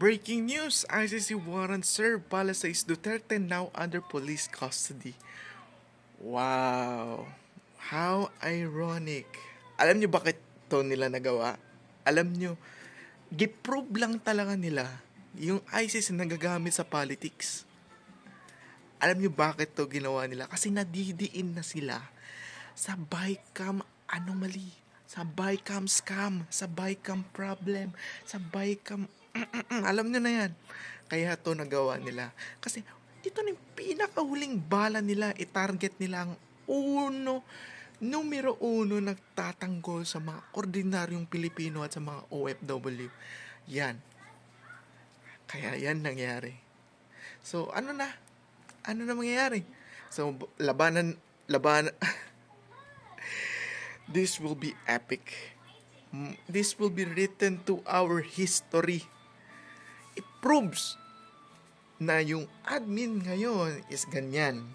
Breaking news! ICC warrant served Palaces Duterte now under police custody. Wow! How ironic. Alam nyo bakit to nila nagawa? Alam nyo, giprove lang talaga nila yung ISIS na nagagamit sa politics. Alam nyo bakit to ginawa nila? Kasi nadidiin na sila sa Bicam anomaly, sa Bicam scam, sa Bicam problem, sa Bicam alam nyo na yan. Kaya to nagawa nila. Kasi ito na yung pinakahuling bala nila. I-target nila ang numero uno nagtatanggol sa mga ordinaryong Pilipino at sa mga OFW. Yan. Kaya yan nangyari. So, ano na? Ano na mangyayari? So, labanan, this will be epic. This will be written to our history. It proves na yung admin ngayon is ganyan.